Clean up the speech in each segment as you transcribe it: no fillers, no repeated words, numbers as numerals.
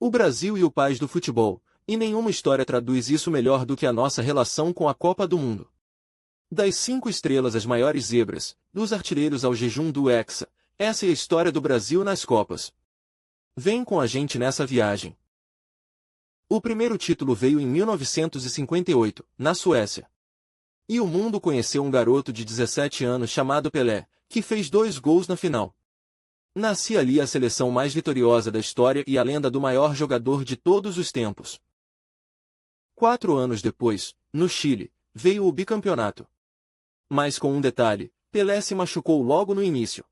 O Brasil e o país do futebol, e nenhuma história traduz isso melhor do que a nossa relação com a Copa do Mundo. Das 5 estrelas às maiores zebras, dos artilheiros ao jejum do Hexa, essa é a história do Brasil nas Copas. Vem com a gente nessa viagem. O primeiro título veio em 1958, na Suécia. E o mundo conheceu um garoto de 17 anos chamado Pelé, que fez 2 gols na final. Nascia ali a seleção mais vitoriosa da história e a lenda do maior jogador de todos os tempos. 4 anos depois, no Chile, veio o bicampeonato. Mas com um detalhe, Pelé se machucou logo no início.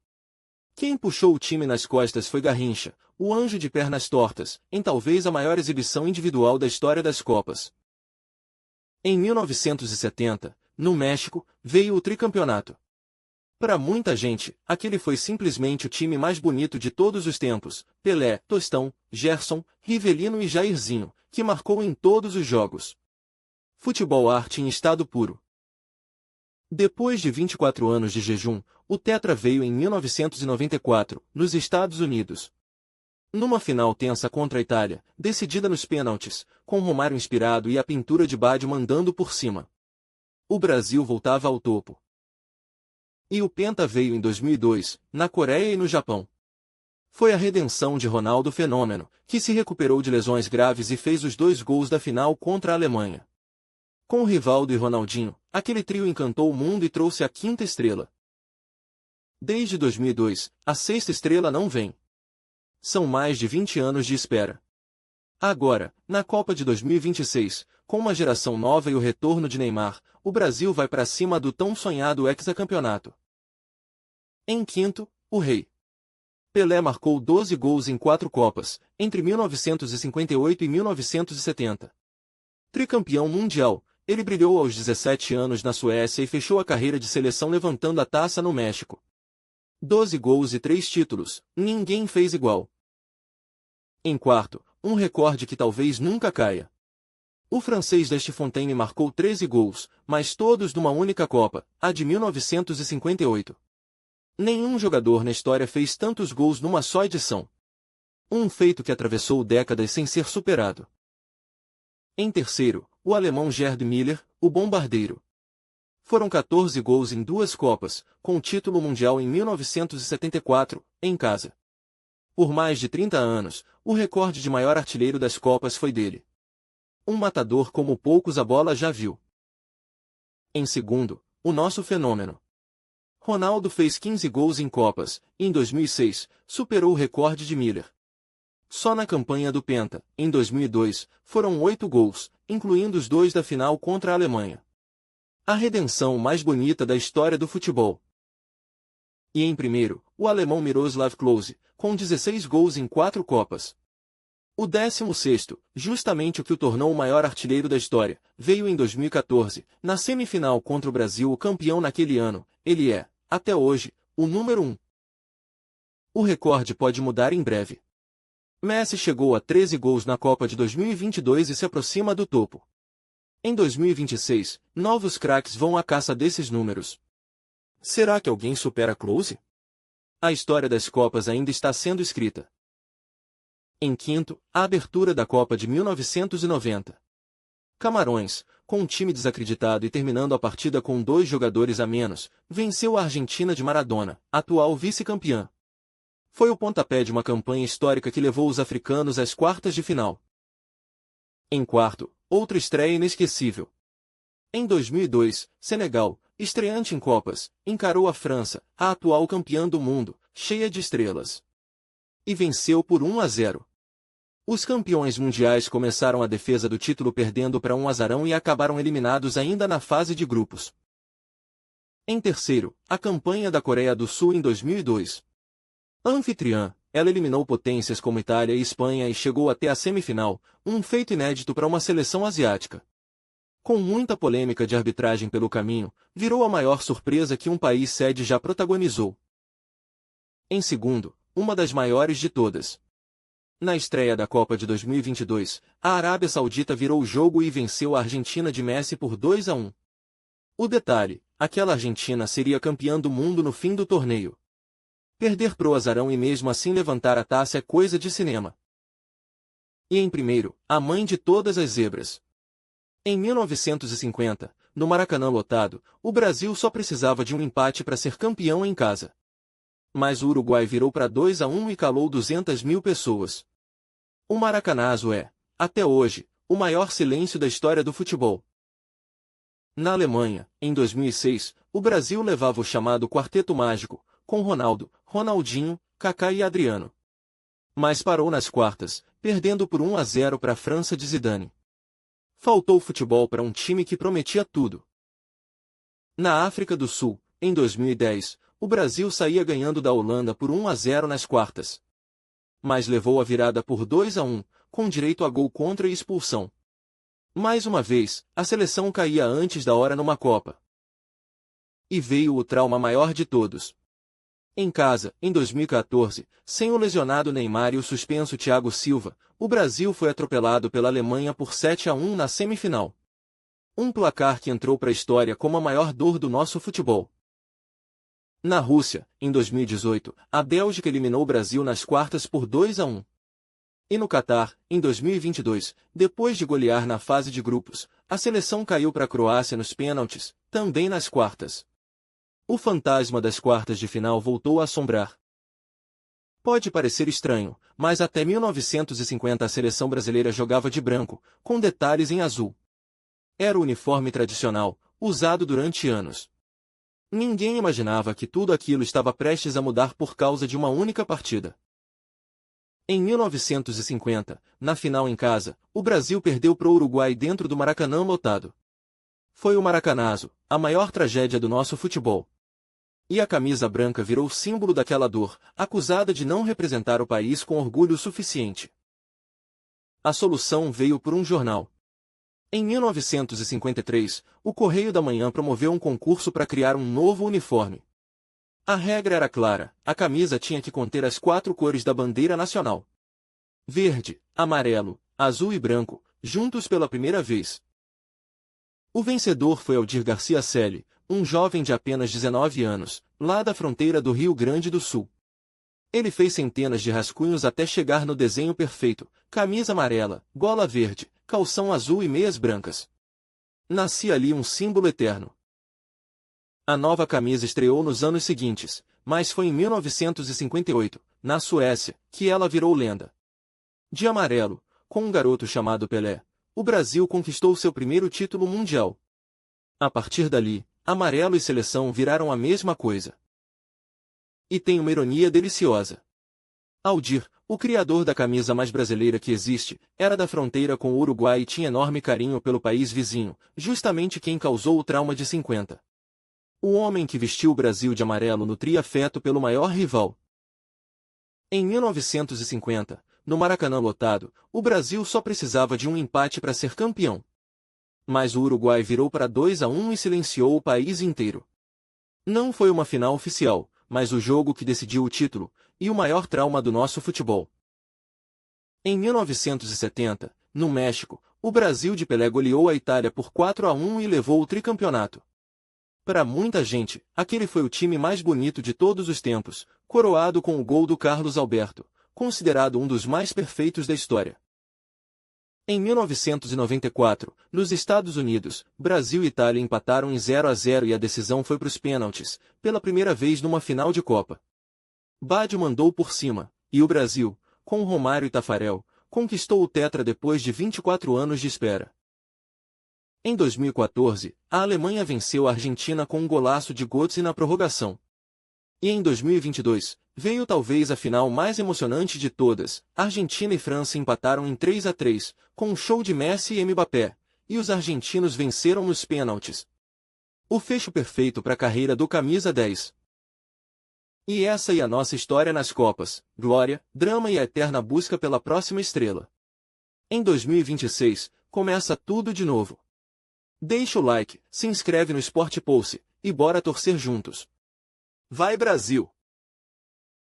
Quem puxou o time nas costas foi Garrincha, o anjo de pernas tortas, em talvez a maior exibição individual da história das Copas. Em 1970, no México, veio o tricampeonato. Para muita gente, aquele foi simplesmente o time mais bonito de todos os tempos: Pelé, Tostão, Gerson, Rivelino e Jairzinho, que marcou em todos os jogos. Futebol arte em estado puro. Depois de 24 anos de jejum, o Tetra veio em 1994, nos Estados Unidos. Numa final tensa contra a Itália, decidida nos pênaltis, com Romário inspirado e a pintura de Baggio mandando por cima. O Brasil voltava ao topo. E o Penta veio em 2002, na Coreia e no Japão. Foi a redenção de Ronaldo Fenômeno, que se recuperou de lesões graves e fez os 2 gols da final contra a Alemanha. Com Rivaldo e Ronaldinho, aquele trio encantou o mundo e trouxe a 5ª estrela. Desde 2002, a 6ª estrela não vem. São mais de 20 anos de espera. Agora, na Copa de 2026, com uma geração nova e o retorno de Neymar, o Brasil vai para cima do tão sonhado hexacampeonato. Em quinto, o Rei. Pelé marcou 12 gols em 4 Copas, entre 1958 e 1970. Tricampeão mundial, ele brilhou aos 17 anos na Suécia e fechou a carreira de seleção levantando a taça no México. 12 gols e 3 títulos, ninguém fez igual. Em quarto, um recorde que talvez nunca caia. O francês Desfontaine marcou 13 gols, mas todos numa única Copa, a de 1958. Nenhum jogador na história fez tantos gols numa só edição. Um feito que atravessou décadas sem ser superado. Em terceiro, o alemão Gerd Müller, o bombardeiro. Foram 14 gols em 2 Copas, com o título mundial em 1974, em casa. Por mais de 30 anos, o recorde de maior artilheiro das Copas foi dele. Um matador como poucos a bola já viu. Em segundo, o nosso fenômeno. Ronaldo fez 15 gols em Copas, e em 2006, superou o recorde de Müller. Só na campanha do Penta, em 2002, foram 8 gols, incluindo os 2 da final contra a Alemanha. A redenção mais bonita da história do futebol. E em primeiro, o alemão Miroslav Klose, com 16 gols em 4 Copas. O 16º, justamente o que o tornou o maior artilheiro da história, veio em 2014, na semifinal contra o Brasil. O campeão naquele ano, ele é, até hoje, o número 1. O recorde pode mudar em breve. Messi chegou a 13 gols na Copa de 2022 e se aproxima do topo. Em 2026, novos craques vão à caça desses números. Será que alguém supera Klose? A história das Copas ainda está sendo escrita. Em quinto, a abertura da Copa de 1990. Camarões, com um time desacreditado e terminando a partida com 2 jogadores a menos, venceu a Argentina de Maradona, atual vice-campeã. Foi o pontapé de uma campanha histórica que levou os africanos às quartas de final. Em quarto, outra estreia inesquecível. Em 2002, Senegal, estreante em Copas, encarou a França, a atual campeã do mundo, cheia de estrelas. E venceu por 1-0. Os campeões mundiais começaram a defesa do título perdendo para um azarão e acabaram eliminados ainda na fase de grupos. Em terceiro, a campanha da Coreia do Sul em 2002. Anfitriã, ela eliminou potências como Itália e Espanha e chegou até a semifinal, um feito inédito para uma seleção asiática. Com muita polêmica de arbitragem pelo caminho, virou a maior surpresa que um país sede já protagonizou. Em segundo, uma das maiores de todas. Na estreia da Copa de 2022, a Arábia Saudita virou o jogo e venceu a Argentina de Messi por 2-1. O detalhe, aquela Argentina seria campeã do mundo no fim do torneio. Perder pro azarão e mesmo assim levantar a taça é coisa de cinema. E em primeiro, a mãe de todas as zebras. Em 1950, no Maracanã lotado, o Brasil só precisava de um empate para ser campeão em casa. Mas o Uruguai virou para 2-1 e calou 200 mil pessoas. O Maracanazo é, até hoje, o maior silêncio da história do futebol. Na Alemanha, em 2006, o Brasil levava o chamado Quarteto Mágico, com Ronaldo, Ronaldinho, Kaká e Adriano. Mas parou nas quartas, perdendo por 1-0 para a França de Zidane. Faltou futebol para um time que prometia tudo. Na África do Sul, em 2010, o Brasil saía ganhando da Holanda por 1-0 nas quartas. Mas levou a virada por 2-1, com direito a gol contra e expulsão. Mais uma vez, a seleção caía antes da hora numa Copa. E veio o trauma maior de todos. Em casa, em 2014, sem o lesionado Neymar e o suspenso Thiago Silva, o Brasil foi atropelado pela Alemanha por 7-1 na semifinal. Um placar que entrou para a história como a maior dor do nosso futebol. Na Rússia, em 2018, a Bélgica eliminou o Brasil nas quartas por 2-1. E no Catar, em 2022, depois de golear na fase de grupos, a seleção caiu para a Croácia nos pênaltis, também nas quartas. O fantasma das quartas de final voltou a assombrar. Pode parecer estranho, mas até 1950 a seleção brasileira jogava de branco, com detalhes em azul. Era o uniforme tradicional, usado durante anos. Ninguém imaginava que tudo aquilo estava prestes a mudar por causa de uma única partida. Em 1950, na final em casa, o Brasil perdeu para o Uruguai dentro do Maracanã lotado. Foi o Maracanazo, a maior tragédia do nosso futebol. E a camisa branca virou símbolo daquela dor, acusada de não representar o país com orgulho suficiente. A solução veio por um jornal. Em 1953, o Correio da Manhã promoveu um concurso para criar um novo uniforme. A regra era clara, a camisa tinha que conter as 4 cores da bandeira nacional. Verde, amarelo, azul e branco, juntos pela primeira vez. O vencedor foi Aldir Garcia Selle, um jovem de apenas 19 anos, lá da fronteira do Rio Grande do Sul. Ele fez centenas de rascunhos até chegar no desenho perfeito, camisa amarela, gola verde, calção azul e meias brancas. Nascia ali um símbolo eterno. A nova camisa estreou nos anos seguintes, mas foi em 1958, na Suécia, que ela virou lenda. De amarelo, com um garoto chamado Pelé, o Brasil conquistou seu primeiro título mundial. A partir dali, amarelo e seleção viraram a mesma coisa. E tem uma ironia deliciosa. Aldir, o criador da camisa mais brasileira que existe, era da fronteira com o Uruguai e tinha enorme carinho pelo país vizinho, justamente quem causou o trauma de 50. O homem que vestiu o Brasil de amarelo nutria afeto pelo maior rival. Em 1950, no Maracanã lotado, o Brasil só precisava de um empate para ser campeão. Mas o Uruguai virou para 2-1 e silenciou o país inteiro. Não foi uma final oficial, mas o jogo que decidiu o título, e o maior trauma do nosso futebol. Em 1970, no México, o Brasil de Pelé goleou a Itália por 4-1 e levou o tricampeonato. Para muita gente, aquele foi o time mais bonito de todos os tempos, coroado com o gol do Carlos Alberto, considerado um dos mais perfeitos da história. Em 1994, nos Estados Unidos, Brasil e Itália empataram em 0-0 e a decisão foi para os pênaltis, pela primeira vez numa final de Copa. Baggio mandou por cima, e o Brasil, com Romário e Tafarel, conquistou o tetra depois de 24 anos de espera. Em 2014, a Alemanha venceu a Argentina com um golaço de Götze na prorrogação. E em 2022, veio talvez a final mais emocionante de todas. Argentina e França empataram em 3-3, com um show de Messi e Mbappé, e os argentinos venceram nos pênaltis. O fecho perfeito para a carreira do camisa 10. E essa é a nossa história nas Copas, glória, drama e a eterna busca pela próxima estrela. Em 2026, começa tudo de novo. Deixa o like, se inscreve no Sport Pulse, e bora torcer juntos. Vai Brasil!